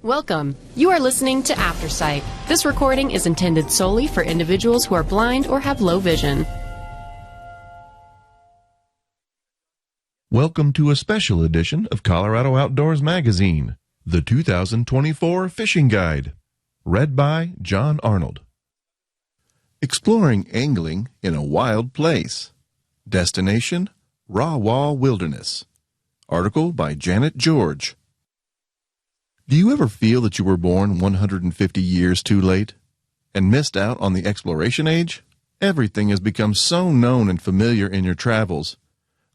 Welcome. You are listening to AfterSight. This recording is intended solely for individuals who are blind or have low vision. Welcome to a special edition of Colorado Outdoors Magazine, the 2024 Fishing Guide, read by John Arnold. Exploring angling in a wild place. Destination, Raw Wall Wilderness. Article by Janet George. Do you ever feel that you were born 150 years too late and missed out on the exploration age? Everything has become so known and familiar in your travels.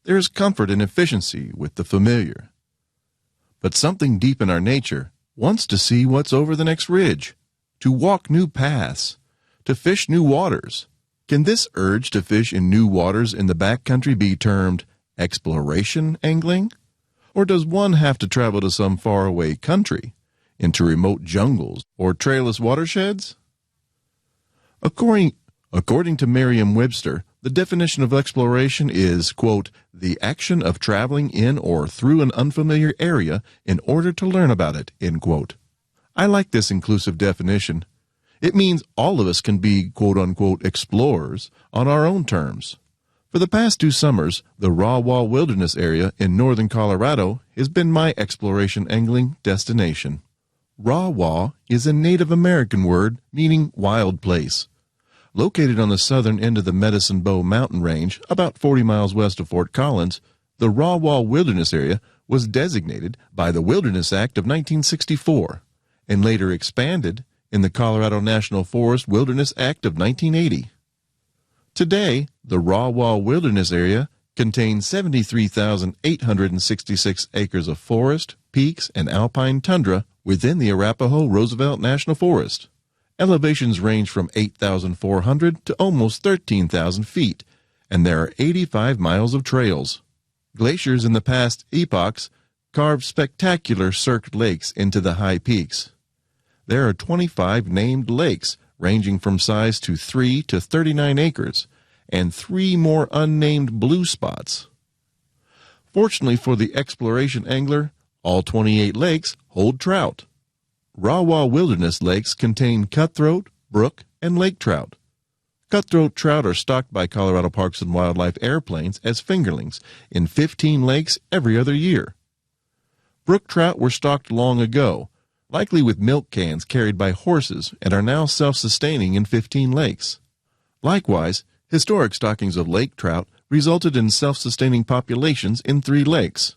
There is comfort and efficiency with the familiar. But something deep in our nature wants to see what's over the next ridge, to walk new paths, to fish new waters. Can this urge to fish in new waters in the backcountry be termed exploration angling? Or does one have to travel to some faraway country, into remote jungles or trailless watersheds? According to Merriam-Webster, the definition of exploration is, quote, the action of traveling in or through an unfamiliar area in order to learn about it, end quote. I like this inclusive definition. It means all of us can be, quote-unquote, explorers on our own terms. For the past 2 summers, the Raw Wall Wilderness area in northern Colorado has been my exploration angling destination. Raw Wall is a Native American word meaning wild place. Located on the southern end of the Medicine Bow mountain range, about 40 miles west of Fort Collins, the Raw Wall Wilderness area was designated by the Wilderness Act of 1964 and later expanded in the Colorado National Forest Wilderness Act of 1980. Today, the Raw Wall Wilderness area contains 73,866 acres of forest, peaks, and alpine tundra within the Arapahoe-Roosevelt National Forest. Elevations range from 8,400 to almost 13,000 feet, and there are 85 miles of trails. Glaciers in the past epochs carved spectacular cirqued lakes into the high peaks. There are 25 named lakes ranging from size to 3 to 39 acres, and 3 more unnamed blue spots. Fortunately for the exploration angler, all 28 lakes hold trout. Raw Wall Wilderness lakes contain cutthroat, brook, and lake trout. Cutthroat trout are stocked by Colorado Parks and Wildlife airplanes as fingerlings in 15 lakes every other year. Brook trout were stocked long ago, likely with milk cans carried by horses, and are now self-sustaining in 15 lakes. Likewise, historic stockings of lake trout resulted in self-sustaining populations in 3 lakes.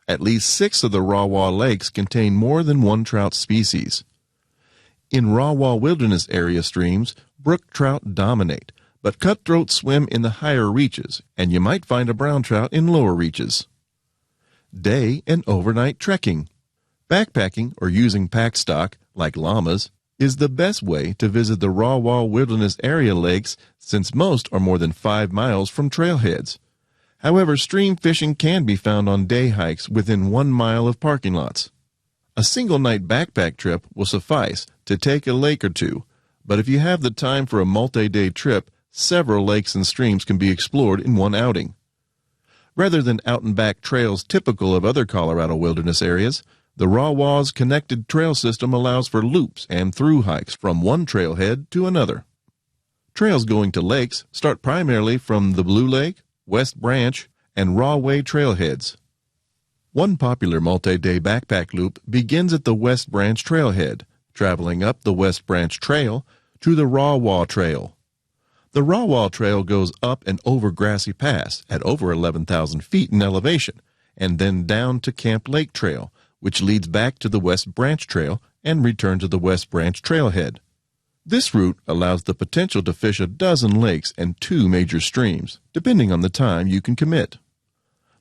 At least 6 of the Raw Wall lakes contain more than one trout species. In Raw Wall Wilderness area streams, brook trout dominate, but cutthroat swim in the higher reaches, and you might find a brown trout in lower reaches. Day and overnight trekking. Backpacking or using pack stock, like llamas, is the best way to visit the Raw Wall Wilderness area lakes since most are more than 5 miles from trailheads. However, stream fishing can be found on day hikes within 1 mile of parking lots. A single night backpack trip will suffice to take a lake or two, but if you have the time for a multi-day trip, several lakes and streams can be explored in one outing. Rather than out-and-back trails typical of other Colorado wilderness areas, the Raw Wall's connected trail system allows for loops and through hikes from one trailhead to another. Trails going to lakes start primarily from the Blue Lake, West Branch, and Raw Way trailheads. One popular multi-day backpack loop begins at the West Branch trailhead, traveling up the West Branch Trail to the Raw Wall Trail. The Raw Wall Trail goes up and over Grassy Pass at over 11,000 feet in elevation, and then down to Camp Lake Trail, which leads back to the West Branch Trail and return to the West Branch Trailhead. This route allows the potential to fish a dozen lakes and 2 major streams, depending on the time you can commit.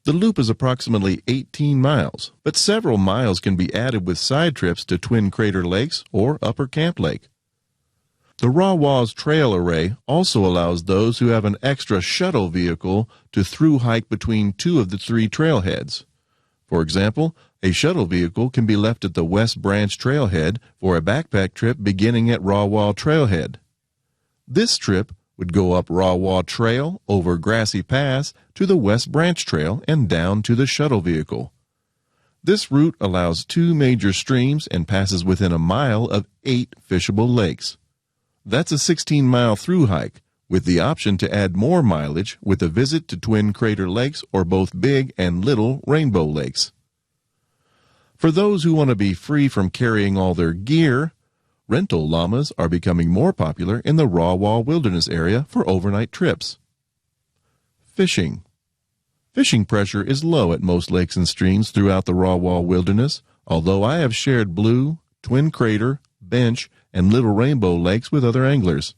The loop is approximately 18 miles, but several miles can be added with side trips to Twin Crater Lakes or Upper Camp Lake. The Raw Wall's trail array also allows those who have an extra shuttle vehicle to through hike between 2 of the 3 trailheads. For example, a shuttle vehicle can be left at the West Branch Trailhead for a backpack trip beginning at Raw Wall Trailhead. This trip would go up Raw Wall Trail over Grassy Pass to the West Branch Trail and down to the shuttle vehicle. This route allows 2 major streams and passes within a mile of 8 fishable lakes. That's a 16-mile through hike, with the option to add more mileage with a visit to Twin Crater Lakes or both Big and Little Rainbow Lakes. For those who want to be free from carrying all their gear, rental llamas are becoming more popular in the Raw Wall Wilderness area for overnight trips. Fishing. Fishing pressure is low at most lakes and streams throughout the Raw Wall Wilderness, although I have shared Blue, Twin Crater, Bench, and Little Rainbow lakes with other anglers.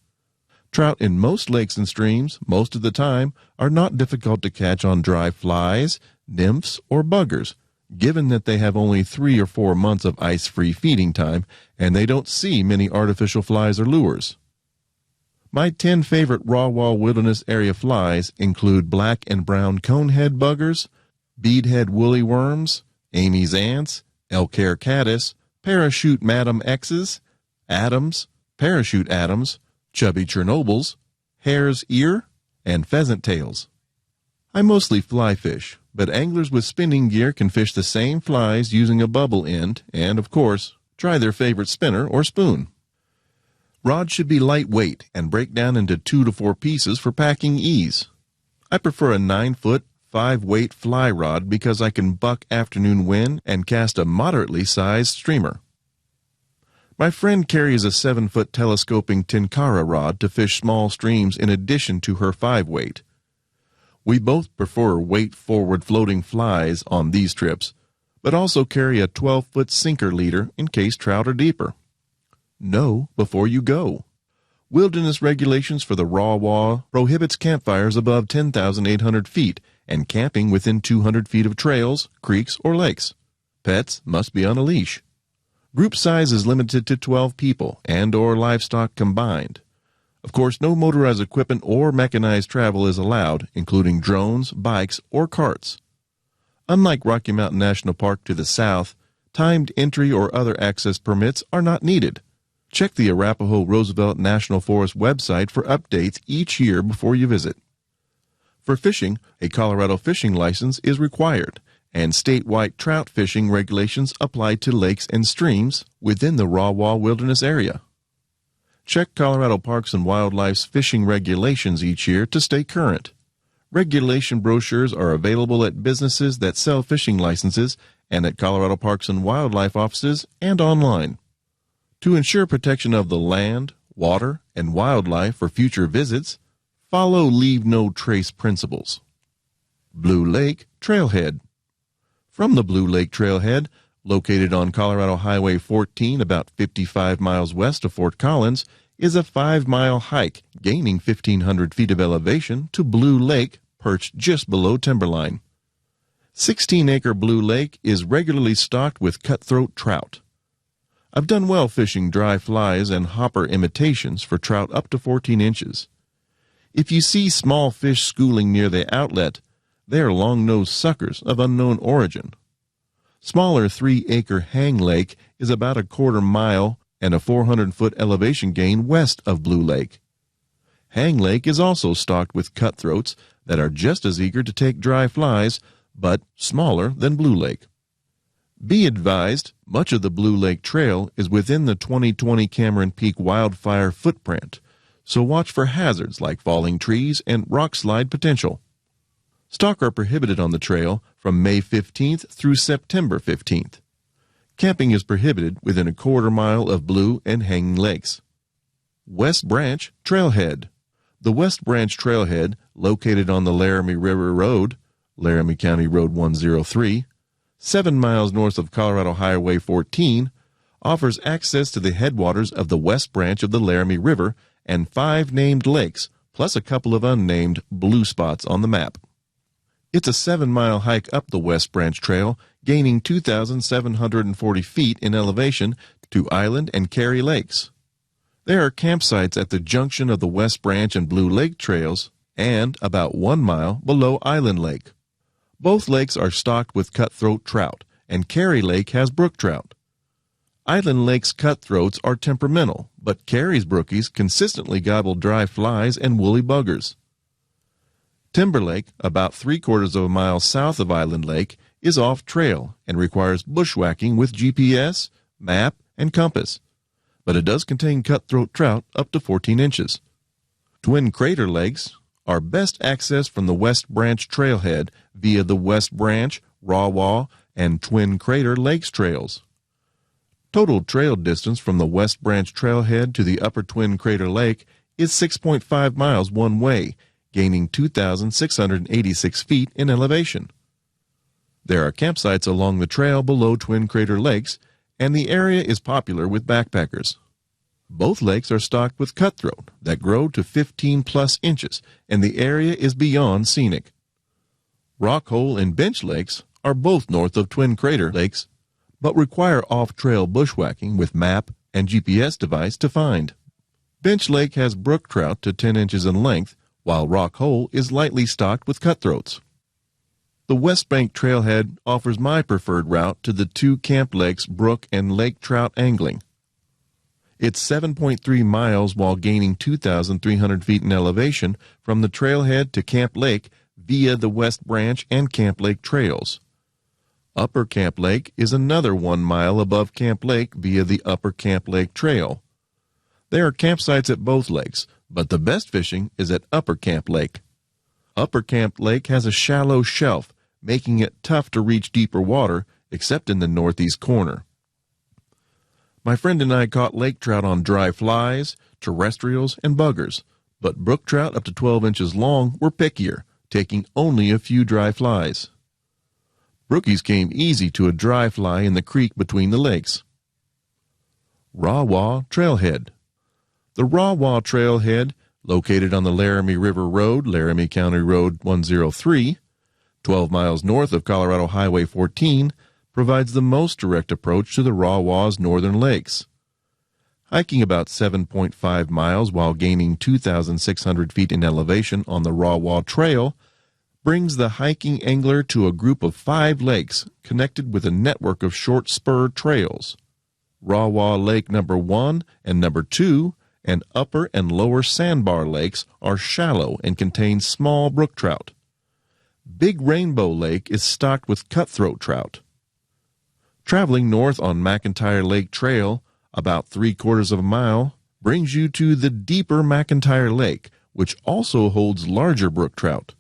Trout in most lakes and streams, most of the time, are not difficult to catch on dry flies, nymphs, or buggers, given that they have only 3 or 4 months of ice-free feeding time, and they don't see many artificial flies or lures. My 10 favorite Raw Wall Wilderness area flies include black and brown conehead buggers, beadhead woolly worms, Amy's ants, elk-hair caddis, parachute madam X's, Adams, parachute Adams, chubby Chernobyls, hare's ear, and pheasant tails. I mostly fly fish, but anglers with spinning gear can fish the same flies using a bubble end and, of course, try their favorite spinner or spoon. Rods should be lightweight and break down into 2 to 4 pieces for packing ease. I prefer a 9-foot, 5-weight fly rod because I can buck afternoon wind and cast a moderately sized streamer. My friend carries a 7-foot telescoping Tenkara rod to fish small streams in addition to her 5-weight. We both prefer weight-forward floating flies on these trips, but also carry a 12-foot sinker leader in case trout are deeper. Know before you go. Wilderness regulations for the Raw Wall prohibits campfires above 10,800 feet and camping within 200 feet of trails, creeks, or lakes. Pets must be on a leash. Group size is limited to 12 people and or livestock combined. Of course, no motorized equipment or mechanized travel is allowed, including drones, bikes, or carts. Unlike Rocky Mountain National Park to the south, timed entry or other access permits are not needed. Check the Arapahoe Roosevelt National Forest website for updates each year before you visit. For fishing, a Colorado fishing license is required, and statewide trout fishing regulations apply to lakes and streams within the Raw Wall Wilderness area. Check Colorado Parks and Wildlife's fishing regulations each year to stay current. Regulation brochures are available at businesses that sell fishing licenses and at Colorado Parks and Wildlife offices and online. To ensure protection of the land, water, and wildlife for future visits, follow Leave No Trace principles. Blue Lake Trailhead. From the Blue Lake Trailhead, located on Colorado Highway 14 about 55 miles west of Fort Collins, is a 5-mile hike gaining 1,500 feet of elevation to Blue Lake perched just below timberline. 16-acre Blue Lake is regularly stocked with cutthroat trout. I've done well fishing dry flies and hopper imitations for trout up to 14 inches. If you see small fish schooling near the outlet, they are long-nosed suckers of unknown origin. Smaller 3-acre Hang Lake is about a quarter mile and a 400-foot elevation gain west of Blue Lake. Hang Lake is also stocked with cutthroats that are just as eager to take dry flies, but smaller than Blue Lake. Be advised, much of the Blue Lake Trail is within the 2020 Cameron Peak wildfire footprint, so watch for hazards like falling trees and rock slide potential. Stock are prohibited on the trail from May 15th through September 15th. Camping is prohibited within a quarter mile of Blue and Hanging Lakes. West Branch Trailhead. The West Branch Trailhead, located on the Laramie River Road, Laramie County Road 103, 7 miles north of Colorado Highway 14, offers access to the headwaters of the West Branch of the Laramie River and 5 named lakes, plus a couple of unnamed blue spots on the map. It's a 7-mile hike up the West Branch Trail, gaining 2,740 feet in elevation to Island and Carey Lakes. There are campsites at the junction of the West Branch and Blue Lake Trails and about 1 mile below Island Lake. Both lakes are stocked with cutthroat trout, and Carey Lake has brook trout. Island Lake's cutthroats are temperamental, but Carey's brookies consistently gobble dry flies and woolly buggers. Timber Lake, about 3/4 of a mile south of Island Lake, is off-trail and requires bushwhacking with GPS, map, and compass, but it does contain cutthroat trout up to 14 inches. Twin Crater Lakes are best accessed from the West Branch Trailhead via the West Branch, Raw, and Twin Crater Lakes trails. Total trail distance from the West Branch Trailhead to the Upper Twin Crater Lake is 6.5 miles one way, gaining 2,686 feet in elevation. There are campsites along the trail below Twin Crater Lakes, and the area is popular with backpackers. Both lakes are stocked with cutthroat that grow to 15-plus inches, and the area is beyond scenic. Rockhole and Bench Lakes are both north of Twin Crater Lakes, but require off-trail bushwhacking with map and GPS device to find. Bench Lake has brook trout to 10 inches in length, while Rockhole is lightly stocked with cutthroats. The West Bank Trailhead offers my preferred route to the two camp lakes brook and lake trout angling. It's 7.3 miles while gaining 2,300 feet in elevation from the trailhead to Camp Lake via the West Branch and Camp Lake trails. Upper Camp Lake is another 1 mile above Camp Lake via the Upper Camp Lake Trail. There are campsites at both lakes, but the best fishing is at Upper Camp Lake. Upper Camp Lake has a shallow shelf, making it tough to reach deeper water, except in the northeast corner. My friend and I caught lake trout on dry flies, terrestrials, and buggers, but brook trout up to 12 inches long were pickier, taking only a few dry flies. Brookies came easy to a dry fly in the creek between the lakes. Raw Trailhead. The Raw Trailhead, located on the Laramie River Road, Laramie County Road 103, 12 miles north of Colorado Highway 14, provides the most direct approach to the Raw's northern lakes. Hiking about 7.5 miles while gaining 2,600 feet in elevation on the Raw Trail brings the hiking angler to a group of 5 lakes connected with a network of short spur trails. Raw Lake number 1 and number 2 and Upper and Lower Sandbar Lakes are shallow and contain small brook trout. Big Rainbow Lake is stocked with cutthroat trout. Traveling north on McIntyre Lake Trail, about 3/4 of a mile, brings you to the deeper McIntyre Lake, which also holds larger brook trout.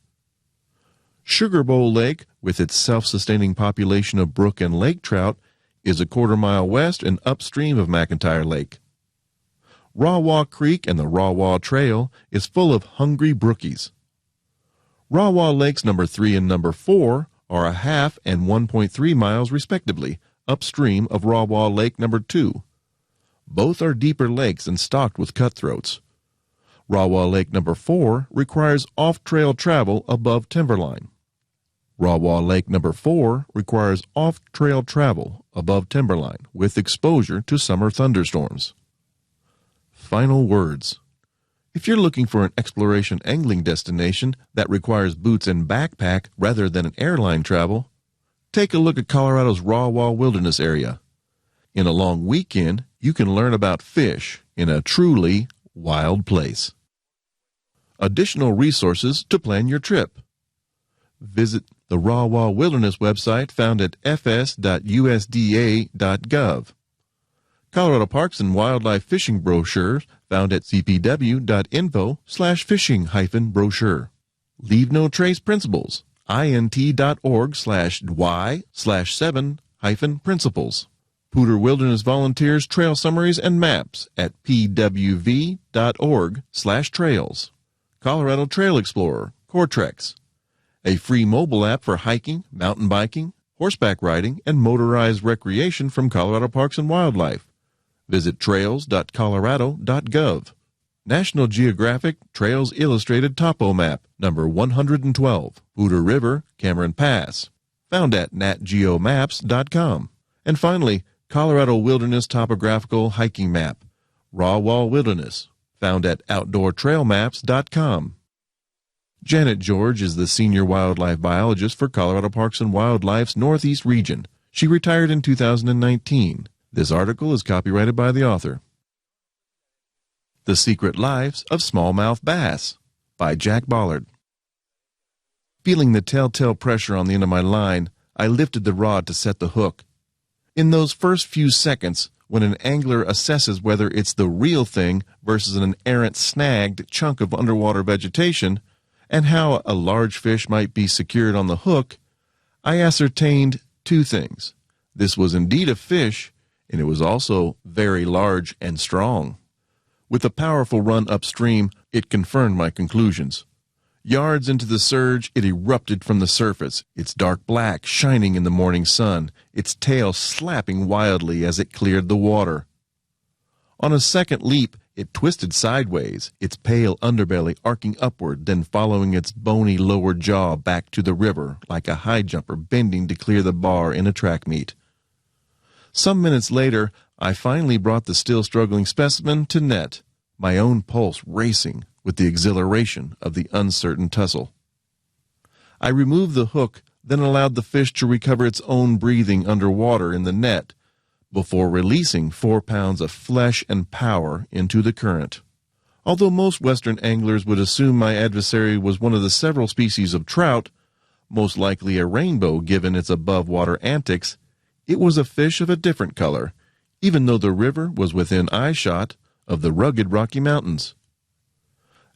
Sugar Bowl Lake, with its self-sustaining population of brook and lake trout, is a 1/4 mile west and upstream of McIntyre Lake. Raw Creek and the Raw Trail is full of hungry brookies. Raw Lakes number 3 and number 4 are 1/2 and 1.3 miles respectively, upstream of Raw Lake number 2. Both are deeper lakes and stocked with cutthroats. Raw Lake number 4 requires off-trail travel above timberline. Raw Lake number 4 requires off-trail travel above timberline with exposure to summer thunderstorms. Final words. If you're looking for an exploration angling destination that requires boots and backpack rather than an airline travel, take a look at Colorado's Raw Wilderness area. In a long weekend, you can learn about fish in a truly wild place. Additional resources to plan your trip. Visit the Raw Wilderness website found at fs.usda.gov. Colorado Parks and Wildlife fishing brochures found at cpw.info/fishing-brochure. Leave No Trace Principles, int.org/y/7-principles. Poudre Wilderness Volunteers Trail Summaries and Maps at pwv.org/trails. Colorado Trail Explorer, Coretrex. A free mobile app for hiking, mountain biking, horseback riding, and motorized recreation from Colorado Parks and Wildlife. Visit trails.colorado.gov. National Geographic Trails Illustrated Topo Map, number 112, Poudre River, Cameron Pass, found at natgeomaps.com. And finally, Colorado Wilderness Topographical Hiking Map, Raw Wilderness, found at outdoortrailmaps.com. Janet George is the senior wildlife biologist for Colorado Parks and Wildlife's Northeast region. She retired in 2019. This article is copyrighted by the author. The Secret Lives of Smallmouth Bass by Jack Ballard. Feeling the telltale pressure on the end of my line, I lifted the rod to set the hook. In those first few seconds, when an angler assesses whether it's the real thing versus an errant snagged chunk of underwater vegetation, and how a large fish might be secured on the hook, I ascertained two things. This was indeed a fish, and it was also very large and strong. With a powerful run upstream, it confirmed my conclusions. Yards into the surge, it erupted from the surface, its dark black shining in the morning sun, its tail slapping wildly as it cleared the water. On a second leap, it twisted sideways, its pale underbelly arcing upward, then following its bony lower jaw back to the river like a high jumper bending to clear the bar in a track meet. Some minutes later, I finally brought the still struggling specimen to net, my own pulse racing with the exhilaration of the uncertain tussle. I removed the hook, then allowed the fish to recover its own breathing underwater in the net before releasing 4 pounds of flesh and power into the current. Although most Western anglers would assume my adversary was one of the several species of trout, most likely a rainbow given its above-water antics, it was a fish of a different color, even though the river was within eyeshot of the rugged Rocky Mountains.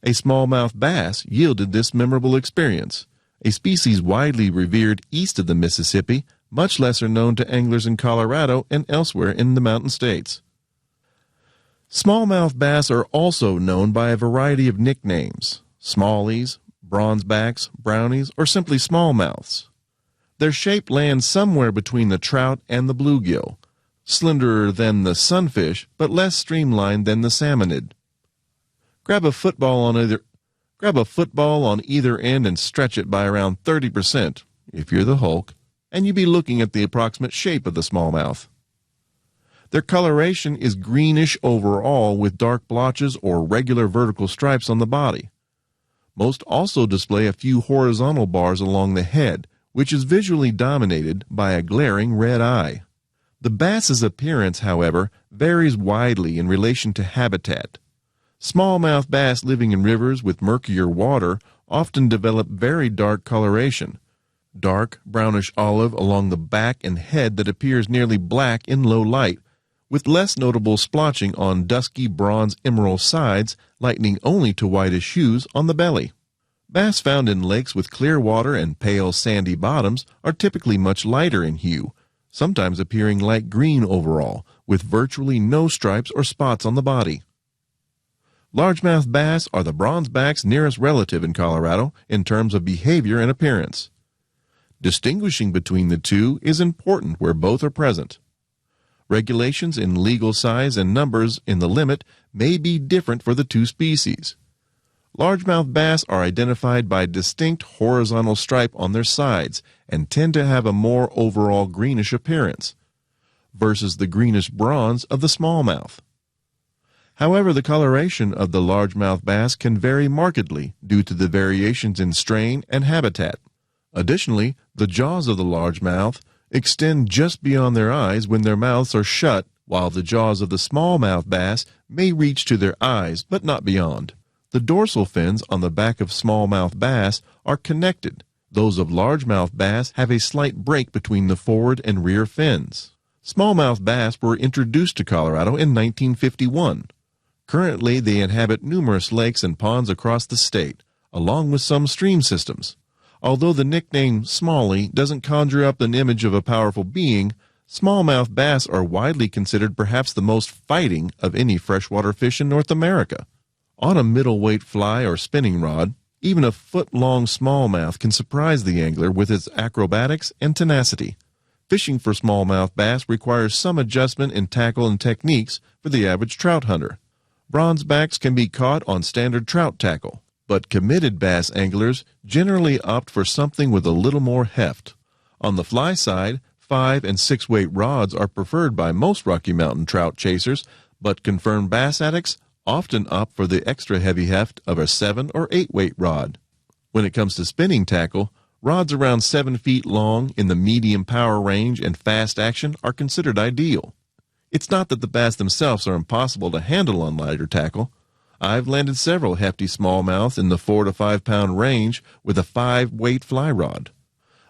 A smallmouth bass yielded this memorable experience, a species widely revered east of the Mississippi, much lesser known to anglers in Colorado and elsewhere in the mountain states. Smallmouth bass are also known by a variety of nicknames: smallies, bronzebacks, brownies, or simply smallmouths. Their shape lands somewhere between the trout and the bluegill, slenderer than the sunfish but less streamlined than the salmonid. Grab a football on either end and stretch it by around 30%, if you're the Hulk, and you'd be looking at the approximate shape of the smallmouth. Their coloration is greenish overall with dark blotches or regular vertical stripes on the body. Most also display a few horizontal bars along the head, which is visually dominated by a glaring red eye. The bass's appearance, however, varies widely in relation to habitat. Smallmouth bass living in rivers with murkier water often develop very dark coloration, dark brownish olive along the back and head that appears nearly black in low light, with less notable splotching on dusky bronze emerald sides, lightening only to whitish hues on the belly. Bass found in lakes with clear water and pale sandy bottoms are typically much lighter in hue, sometimes appearing light green overall, with virtually no stripes or spots on the body. Largemouth bass are the bronzeback's nearest relative in Colorado in terms of behavior and appearance. Distinguishing between the two is important where both are present. Regulations in legal size and numbers in the limit may be different for the two species. Largemouth bass are identified by a distinct horizontal stripe on their sides and tend to have a more overall greenish appearance, versus the greenish bronze of the smallmouth. However, the coloration of the largemouth bass can vary markedly due to the variations in strain and habitat. Additionally, the jaws of the largemouth extend just beyond their eyes when their mouths are shut, while the jaws of the smallmouth bass may reach to their eyes but not beyond. The dorsal fins on the back of smallmouth bass are connected. Those of largemouth bass have a slight break between the forward and rear fins. Smallmouth bass were introduced to Colorado in 1951. Currently, they inhabit numerous lakes and ponds across the state, along with some stream systems. Although the nickname Smallie doesn't conjure up an image of a powerful being, smallmouth bass are widely considered perhaps the most fighting of any freshwater fish in North America. On a middleweight fly or spinning rod, even a foot-long smallmouth can surprise the angler with its acrobatics and tenacity. Fishing for smallmouth bass requires some adjustment in tackle and techniques for the average trout hunter. Bronzebacks can be caught on standard trout tackle, but committed bass anglers generally opt for something with a little more heft. On the fly side, 5- and 6-weight rods are preferred by most Rocky Mountain trout chasers, but confirmed bass addicts often opt for the extra heavy heft of a 7- or 8-weight rod. When it comes to spinning tackle, rods around 7 feet long in the medium power range and fast action are considered ideal. It's not that the bass themselves are impossible to handle on lighter tackle. I've landed several hefty smallmouths in the 4 to 5 pound range with a 5-weight fly rod.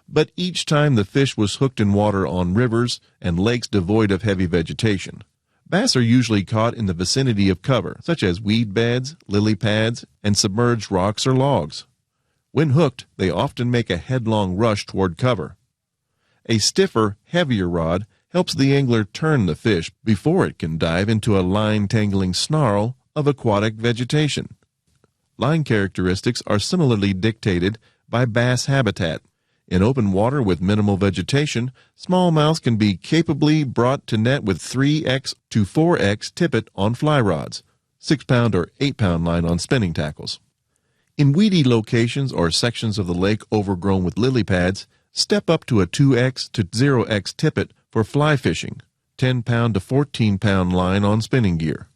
but each time the fish was hooked in water on rivers and lakes devoid of heavy vegetation. Bass are usually caught in the vicinity of cover, such as weed beds, lily pads, and submerged rocks or logs. When hooked, they often make a headlong rush toward cover. A stiffer, heavier rod helps the angler turn the fish before it can dive into a line-tangling snarl of aquatic vegetation. Line characteristics are similarly dictated by bass habitat. In open water with minimal vegetation, smallmouth can be capably brought to net with 3x to 4x tippet on fly rods, 6-pound or 8-pound line on spinning tackles. In weedy locations or sections of the lake overgrown with lily pads, step up to a 2x to 0x tippet for fly fishing, 10-pound to 14-pound line on spinning gear.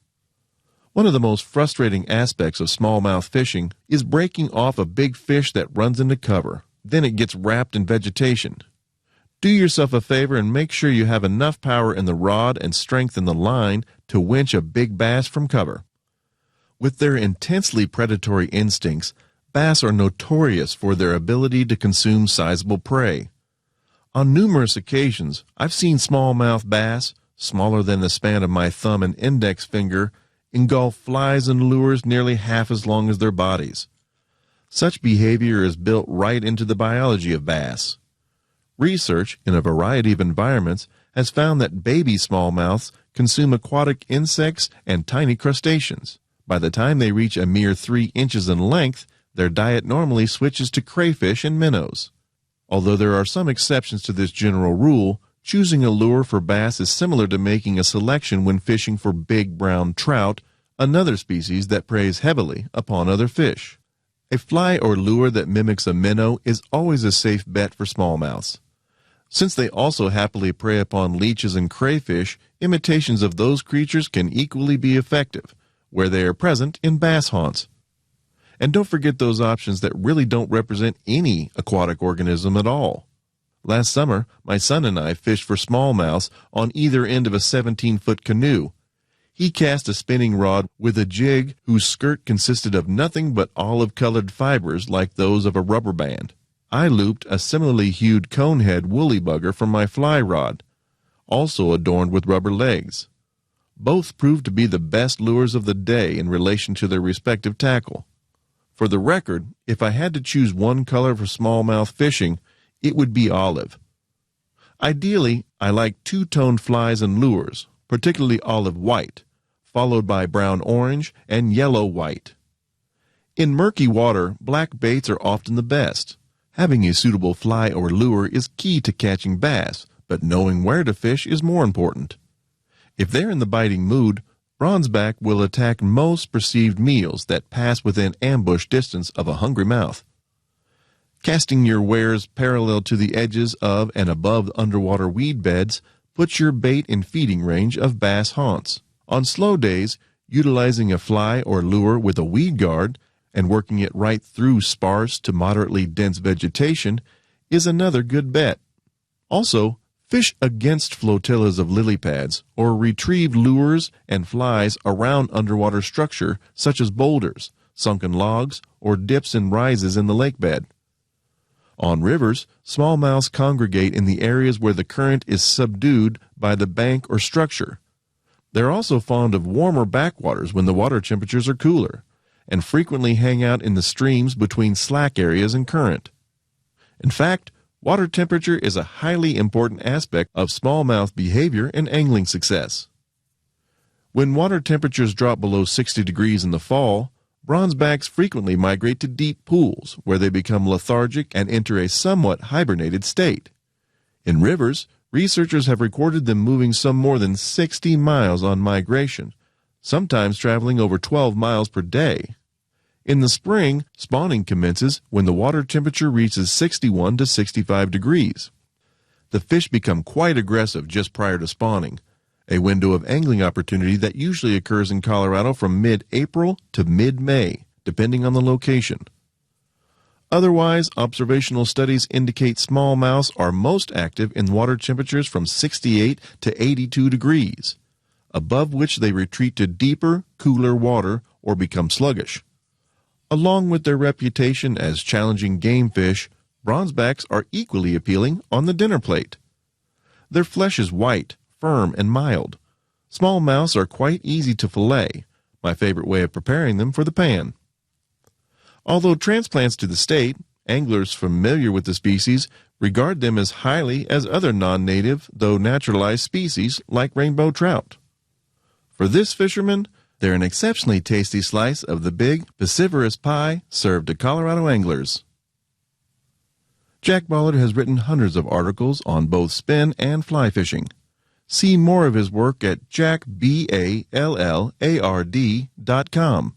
One of the most frustrating aspects of smallmouth fishing is breaking off a big fish that runs into cover. Then it gets wrapped in vegetation. Do yourself a favor and make sure you have enough power in the rod and strength in the line to winch a big bass from cover. With their intensely predatory instincts, bass are notorious for their ability to consume sizable prey. On numerous occasions, I've seen smallmouth bass, smaller than the span of my thumb and index finger, engulf flies and lures nearly half as long as their bodies. Such behavior is built right into the biology of bass. Research in a variety of environments has found that baby smallmouths consume aquatic insects and tiny crustaceans. By the time they reach a mere 3 inches in length, their diet normally switches to crayfish and minnows. Although there are some exceptions to this general rule, choosing a lure for bass is similar to making a selection when fishing for big brown trout, another species that preys heavily upon other fish. A fly or lure that mimics a minnow is always a safe bet for smallmouths. Since they also happily prey upon leeches and crayfish, imitations of those creatures can equally be effective, where they are present in bass haunts. And don't forget those options that really don't represent any aquatic organism at all. Last summer, my son and I fished for smallmouths on either end of a 17-foot canoe. He cast a spinning rod with a jig whose skirt consisted of nothing but olive-colored fibers like those of a rubber band. I looped a similarly hued conehead woolly bugger from my fly rod, also adorned with rubber legs. Both proved to be the best lures of the day in relation to their respective tackle. For the record, if I had to choose one color for smallmouth fishing, it would be olive. Ideally, I like two-toned flies and lures, particularly olive white, followed by brown orange and yellow white. In murky water, black baits are often the best. Having a suitable fly or lure is key to catching bass, but knowing where to fish is more important. If they're in the biting mood, bronzeback will attack most perceived meals that pass within ambush distance of a hungry mouth. Casting your wares parallel to the edges of and above underwater weed beds puts your bait in feeding range of bass haunts. On slow days, utilizing a fly or lure with a weed guard and working it right through sparse to moderately dense vegetation is another good bet. Also, fish against flotillas of lily pads or retrieve lures and flies around underwater structure such as boulders, sunken logs, or dips and rises in the lake bed. On rivers, smallmouths congregate in the areas where the current is subdued by the bank or structure. They're also fond of warmer backwaters when the water temperatures are cooler, and frequently hang out in the streams between slack areas and current. In fact, water temperature is a highly important aspect of smallmouth behavior and angling success. When water temperatures drop below 60 degrees in the fall, bronzebacks frequently migrate to deep pools where they become lethargic and enter a somewhat hibernated state. In rivers, researchers have recorded them moving some more than 60 miles on migration, sometimes traveling over 12 miles per day. In the spring, spawning commences when the water temperature reaches 61 to 65 degrees. The fish become quite aggressive just prior to spawning, a window of angling opportunity that usually occurs in Colorado from mid-April to mid-May, depending on the location. Otherwise, observational studies indicate smallmouths are most active in water temperatures from 68 to 82 degrees, above which they retreat to deeper, cooler water or become sluggish. Along with their reputation as challenging game fish, bronzebacks are equally appealing on the dinner plate. Their flesh is white, firm, and mild. Smallmouths are quite easy to fillet, my favorite way of preparing them for the pan. Although transplants to the state, anglers familiar with the species regard them as highly as other non-native, though naturalized species like rainbow trout. For this fisherman, they're an exceptionally tasty slice of the big, piscivorous pie served to Colorado anglers. Jack Ballard has written hundreds of articles on both spin and fly fishing. See more of his work at jackballard.com.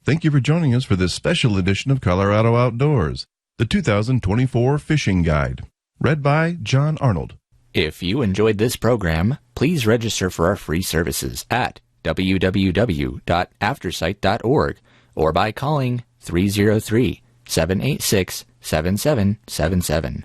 Thank you for joining us for this special edition of Colorado Outdoors, the 2024 Fishing Guide, read by John Arnold. If you enjoyed this program, please register for our free services at www.aftersight.org or by calling 303-786-7777.